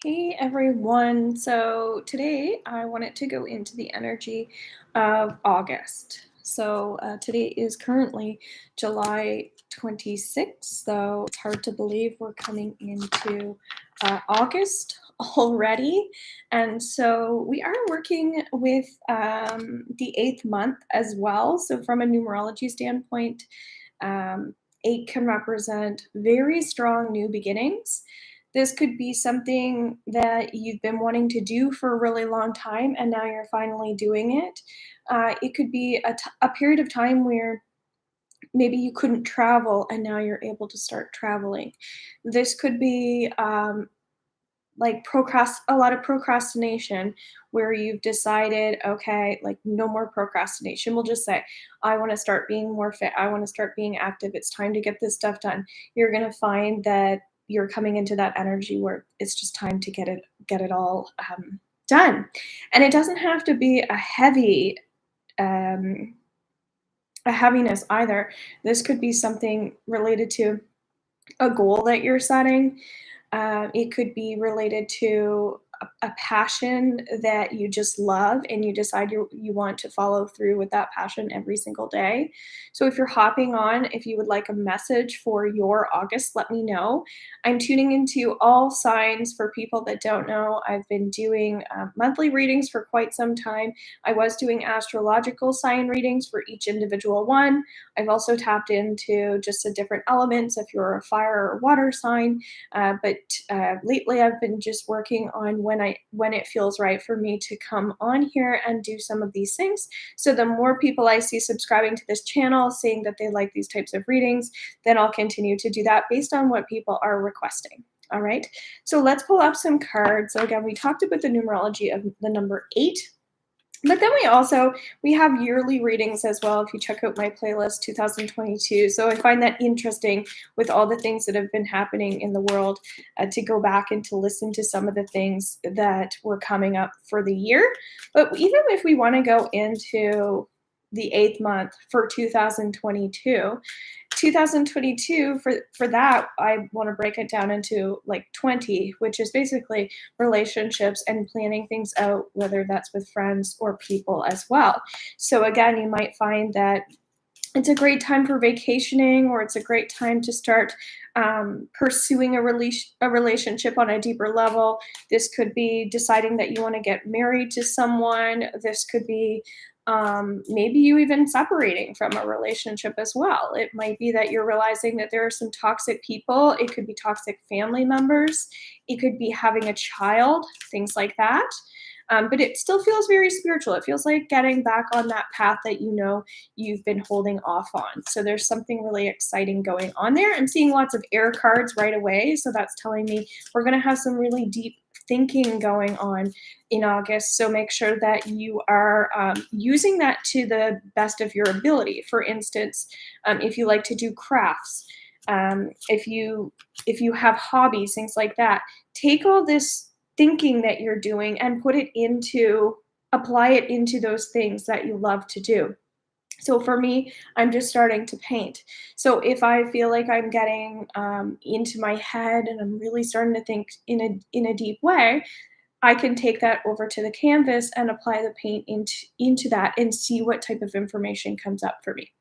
Hey everyone. So today I wanted to go into the energy of August. Today is currently July 26th, though it's hard to believe we're coming into August already. And so we are working with the eighth month as well. So, from a numerology standpoint, um, eight can represent very strong new beginnings. This could be something that you've been wanting to do for a really long time and now you're finally doing it. It could be a period of time where maybe you couldn't travel and now you're able to start traveling. This could be like a lot of procrastination where you've decided, okay, like no more procrastination. We'll just say, I want to start being more fit. I want to start being active. It's time to get this stuff done. You're going to find that you're coming into that energy where it's just time to get it all done. And it doesn't have to be um, a heaviness either. This could be something related to a goal that you're setting. It could be related to a passion that you just love and you decide you want to follow through with that passion every single day. So, if you're hopping on, if you would like a message for your August, let me know. I'm tuning into all signs for people that don't know. I've been doing monthly readings for quite some time. I was doing astrological sign readings for each individual one. I've also tapped into just the different elements if you're a fire or water sign. But lately, I've been just working on when it feels right for me to come on here and do some of these things. So the more people I see subscribing to this channel, saying that they like these types of readings, then I'll continue to do that based on what people are requesting. All right. So let's pull up some cards. So again, we talked about the numerology of the number eight. But then we have yearly readings as well if you check out my playlist 2022. So I find that interesting with all the things that have been happening in the world to go back and to listen to some of the things that were coming up for the year. But even if we want to go into the eighth month for 2022 for that I want to break it down into like 20, which is basically relationships and planning things out, whether that's with friends or people as well. So, again, you might find that it's a great time for vacationing, or it's a great time to start pursuing a relationship on a deeper level. This could be deciding that you want to get married to someone. This could be maybe you even separating from a relationship as well. It might be that you're realizing that there are some toxic people. It could be toxic family members. It could be having a child, things like that. But it still feels very spiritual. It feels like getting back on that path that you know you've been holding off on. So there's something really exciting going on there. I'm seeing lots of air cards right away. So that's telling me we're going to have some really deep thinking going on in August. So make sure that you are using that to the best of your ability. For instance, if you like to do crafts, if you have hobbies, things like that, take all this thinking that you're doing and apply it into those things that you love to do. So for me, I'm just starting to paint. So if I feel like I'm getting into my head and I'm really starting to think in a deep way, I can take that over to the canvas and apply the paint into that and see what type of information comes up for me.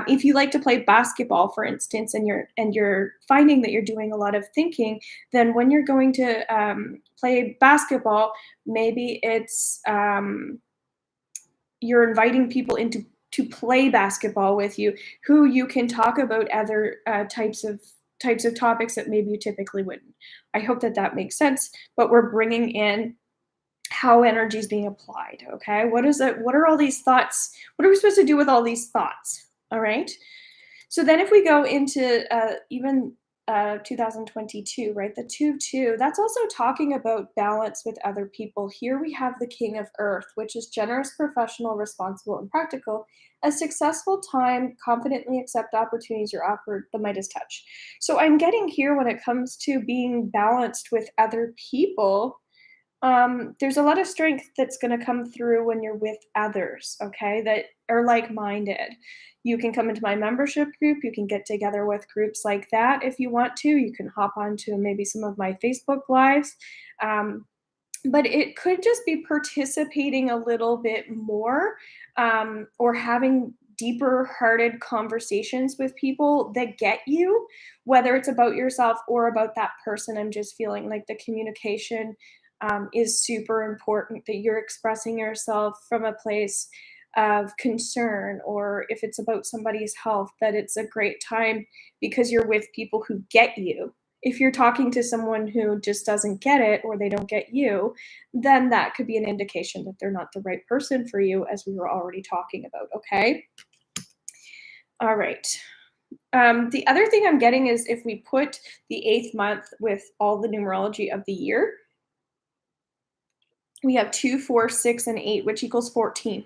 If you like to play basketball, for instance, and you're finding that you're doing a lot of thinking, then when you're going to play basketball, maybe it's you're inviting people into to play basketball with you, who you can talk about other types of topics that maybe you typically wouldn't. I hope that that makes sense. But we're bringing in how energy is being applied. Okay, what is it? What are all these thoughts? What are we supposed to do with all these thoughts? All right. So then, if we go into even 2022, right, the 2 2, that's also talking about balance with other people. Here we have the King of Earth, which is generous, professional, responsible, and practical. A successful time, confidently accept opportunities you're offered, the Midas touch. So I'm getting here when it comes to being balanced with other people. There's a lot of strength that's going to come through when you're with others, okay, that are like minded. You can come into my membership group. You can get together with groups like that if you want to. You can hop onto maybe some of my Facebook lives. Um, but it could just be participating a little bit more, or having deeper hearted conversations with people that get you, whether it's about yourself or about that person. I'm just feeling like the communication is super important, that you're expressing yourself from a place of concern, or if it's about somebody's health, that it's a great time because you're with people who get you. If you're talking to someone who just doesn't get it or they don't get you, then that could be an indication that they're not the right person for you, as we were already talking about. Okay. All right. The other thing I'm getting is if we put the eighth month with all the numerology of the year, we have 2, 4, 6, and 8, which equals 14.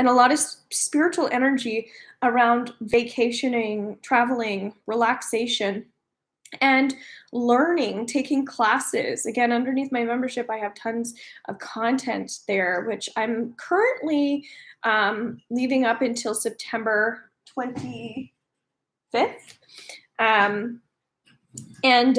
And a lot of spiritual energy around vacationing, traveling, relaxation, and learning, taking classes. Again, underneath my membership, I have tons of content there, which I'm currently leaving up until September 25th. Um, and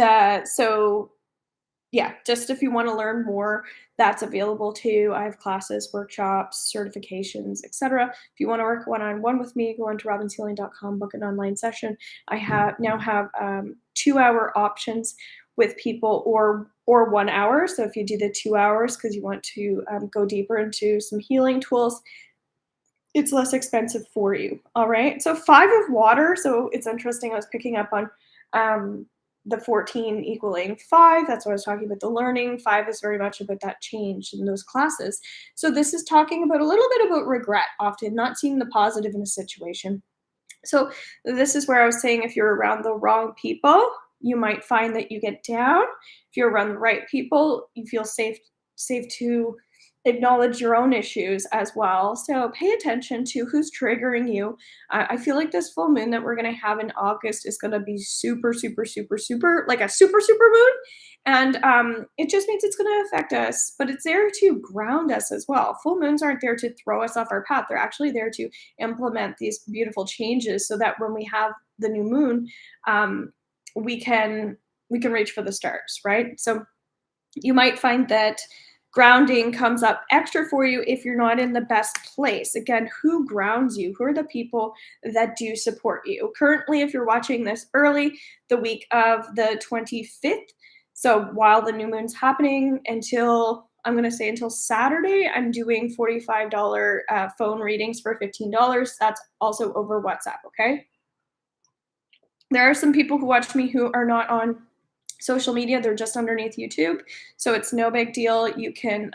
yeah, just if you want to learn more, that's available too. I have classes, workshops, certifications, etc. If you want to work one-on-one with me, go on to robinshealing.com, book an online session. I now have 2-hour options with people, or 1 hour. So if you do the 2 hours because you want to go deeper into some healing tools, it's less expensive for you. All right. So 5 of water. So it's interesting. I was picking up on the 14 equaling 5. That's what I was talking about, the learning. 5 is very much about that change in those classes. So this is talking about a little bit about regret, often not seeing the positive in a situation. So this is where I was saying if you're around the wrong people, you might find that you get down. If you're around the right people, you feel safe to acknowledge your own issues as well. So pay attention to who's triggering you. I feel like this full moon that we're going to have in August is going to be super, super, super, super, like a super, super moon. And it just means it's going to affect us, but it's there to ground us as well. Full moons aren't there to throw us off our path. They're actually there to implement these beautiful changes so that when we have the new moon, um, we can reach for the stars, right? So you might find that grounding comes up extra for you if you're not in the best place. Again, who grounds you? Who are the people that do support you? Currently, if you're watching this early, the week of the 25th, so while the new moon's happening until, I'm going to say until Saturday, I'm doing $45 phone readings for $15. That's also over WhatsApp, okay? There are some people who watch me who are not on social media. They're just underneath YouTube. So it's no big deal. You can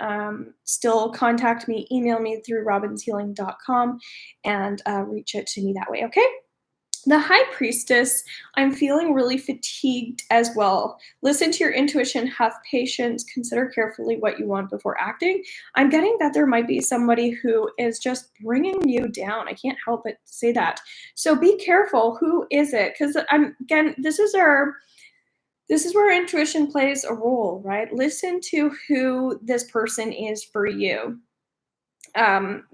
still contact me, email me through robinshealing.com, and reach out to me that way, okay? The High Priestess, I'm feeling really fatigued as well. Listen to your intuition, have patience, consider carefully what you want before acting. I'm getting that there might be somebody who is just bringing you down. I can't help but say that. So be careful. Who is it? Because again, this is where intuition plays a role, right? Listen to who this person is for you.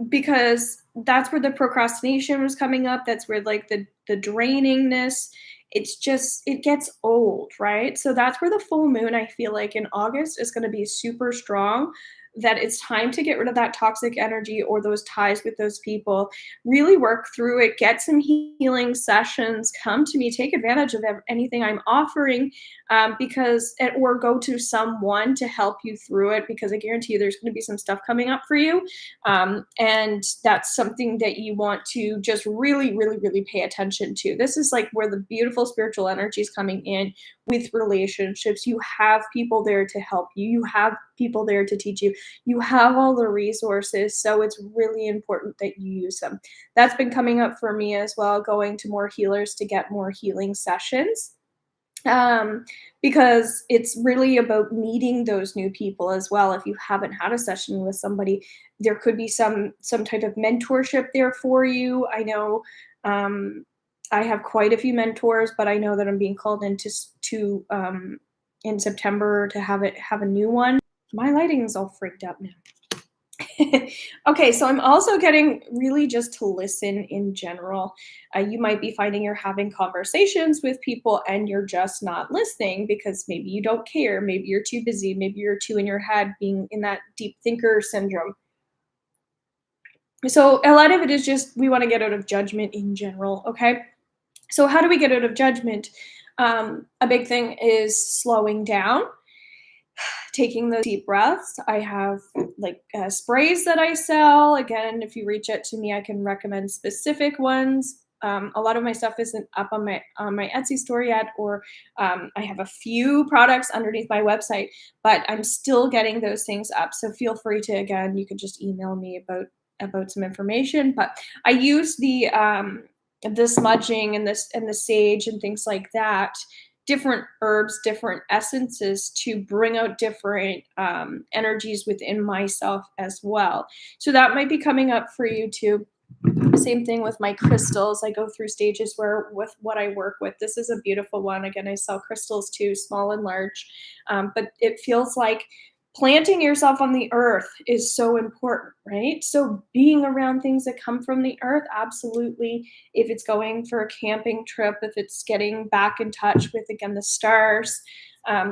Because that's where the procrastination was coming up. That's where like the drainingness, it gets old, right? So that's where the full moon, I feel like in August, is going to be super strong, that it's time to get rid of that toxic energy or those ties with those people. Really work through it, get some healing sessions, come to me, take advantage of anything I'm offering, or go to someone to help you through it, because I guarantee you there's going to be some stuff coming up for you. And that's something that you want to just really, really, really pay attention to. This is like where the beautiful spiritual energy is coming in with relationships. You have people there to help you. You have people there to teach you. You have all the resources. So it's really important that you use them. That's been coming up for me as well, going to more healers to get more healing sessions. Because it's really about meeting those new people as well. If you haven't had a session with somebody, there could be some type of mentorship there for you. I know I have quite a few mentors, but I know that I'm being called to in September to have a new one. My lighting is all freaked up now. Okay, so I'm also getting really just to listen in general. You might be finding you're having conversations with people and you're just not listening because maybe you don't care, maybe you're too busy, maybe you're too in your head being in that deep thinker syndrome. So a lot of it is just we want to get out of judgment in general, okay? So how do we get out of judgment? A big thing is slowing down, taking those deep breaths. I have like sprays that I sell. Again, if you reach out to me, I can recommend specific ones. A lot of my stuff isn't up on my Etsy store yet, or I have a few products underneath my website, but I'm still getting those things up. So feel free to again, you could just email me about some information. But I use the smudging and this and the sage and things like that, different herbs, different essences to bring out different energies within myself as well. So that might be coming up for you too. Same thing with my crystals. I go through stages where, with what I work with, this is a beautiful one. Again, I sell crystals too, small and large. But it feels like planting yourself on the earth is so important, right? So being around things that come from the earth, absolutely. If it's going for a camping trip, if it's getting back in touch with, again, the stars.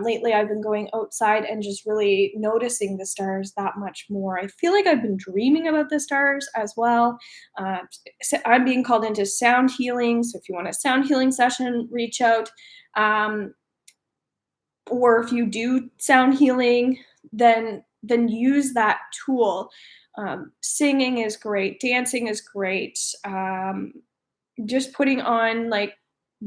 Lately, I've been going outside and just really noticing the stars that much more. I feel like I've been dreaming about the stars as well. uh, I'm being called into sound healing. So if you want a sound healing session, reach out. Um, or if you do sound healing, then use that tool. Singing is great. Dancing is great. Just putting on like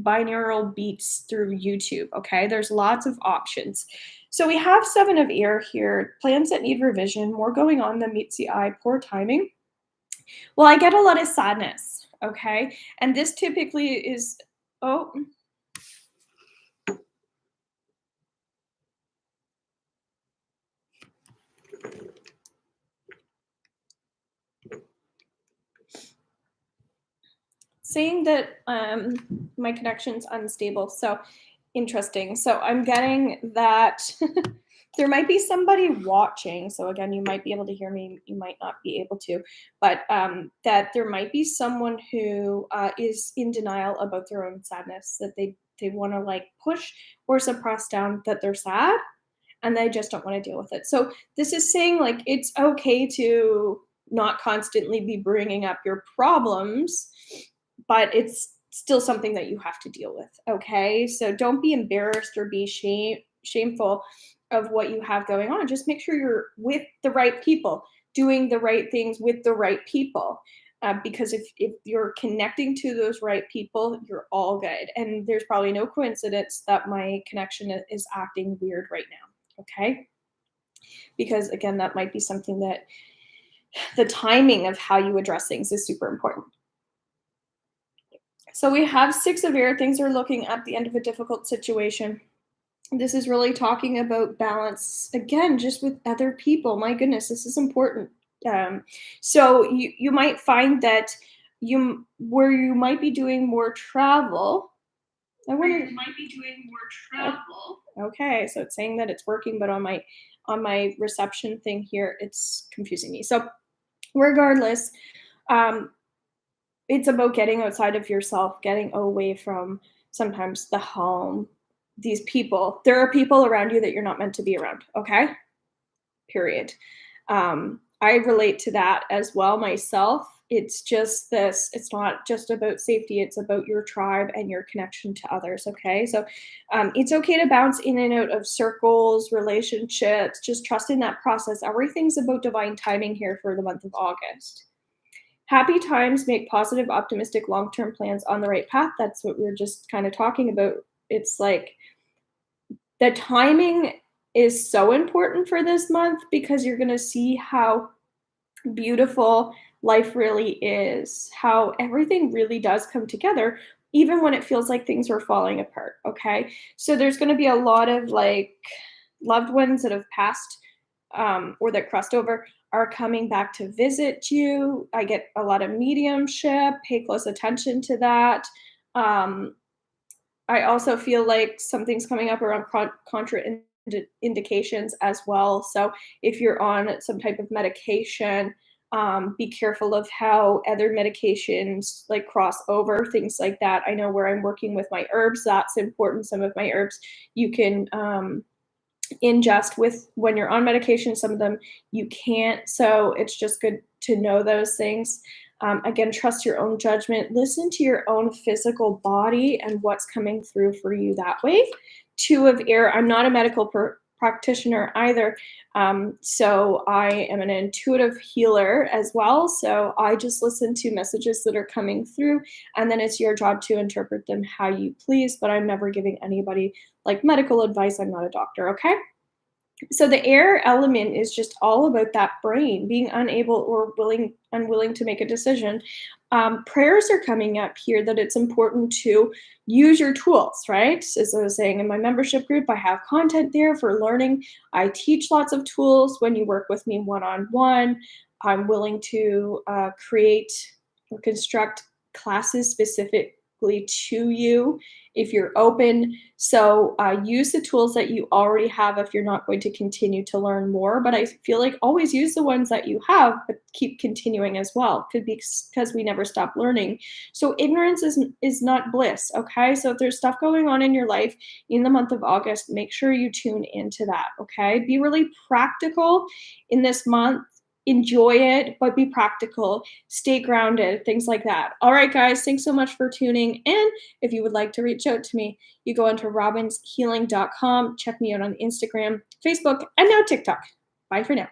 binaural beats through YouTube. Okay, there's lots of options. So we have seven of ear here. Plans that need revision. More going on than meets the eye. Poor timing. Well, I get a lot of sadness, okay? And this typically is, oh, saying that my connection's unstable. So interesting. So I'm getting that there might be somebody watching. So again, you might be able to hear me, you might not be able to, but that there might be someone who is in denial about their own sadness, that they want to like push or suppress down that they're sad and they just don't want to deal with it. So this is saying like it's okay to not constantly be bringing up your problems, but it's still something that you have to deal with. Okay, so don't be embarrassed or be shameful of what you have going on. Just make sure you're with the right people, doing the right things with the right people. Because if you're connecting to those right people, you're all good. And there's probably no coincidence that my connection is acting weird right now. Okay, because again, that might be something that the timing of how you address things is super important. So we have six of air. Things are looking at the end of a difficult situation. This is really talking about balance again, just with other people. My goodness, this is important. Um, so you might find that you where you might be doing more travel. I wonder. You might be doing more travel. Okay, so it's saying that it's working, but on my reception thing here, it's confusing me. So regardless, um, it's about getting outside of yourself, getting away from sometimes the home, these people. There are people around you that you're not meant to be around, okay? Period. I relate to that as well myself. It's just this, it's not just about safety, it's about your tribe and your connection to others, okay? So it's okay to bounce in and out of circles, relationships, just trust in that process. Everything's about divine timing here for the month of August. Happy times make positive, optimistic, long term plans on the right path. That's what we were just kind of talking about. It's like the timing is so important for this month because you're going to see how beautiful life really is, how everything really does come together, even when it feels like things are falling apart. Okay. So there's going to be a lot of like loved ones that have passed or that crossed over are coming back to visit you. I get a lot of mediumship, pay close attention to that. Um, I also feel like something's coming up around contra indications as well. So if you're on some type of medication, be careful of how other medications like cross over, things like that. I know where I'm working with my herbs, that's important. Some of my herbs you can ingest with when you're on medication, some of them you can't. So it's just good to know those things. Again, trust your own judgment, listen to your own physical body and what's coming through for you that way. Two of air, I'm not a medical practitioner either. So I am an intuitive healer as well. So I just listen to messages that are coming through, and then it's your job to interpret them how you please. But I'm never giving anybody like medical advice. I'm not a doctor, okay? So the air element is just all about that brain being unable or unwilling to make a decision. Prayers are coming up here that it's important to use your tools, right? As I was saying in my membership group, I have content there for learning. I teach lots of tools when you work with me one on one. I'm willing to create or construct classes specifically to you if you're open. So use the tools that you already have if you're not going to continue to learn more. But I feel like always use the ones that you have, but keep continuing as well. Could be because we never stop learning. So ignorance is not bliss. Okay. So if there's stuff going on in your life in the month of August, make sure you tune into that. Okay. Be really practical in this month. Enjoy it, but be practical, stay grounded, things like that. All right, guys, thanks so much for tuning in. If you would like to reach out to me, you go into robinshealing.com, check me out on Instagram, Facebook, and now TikTok. Bye for now.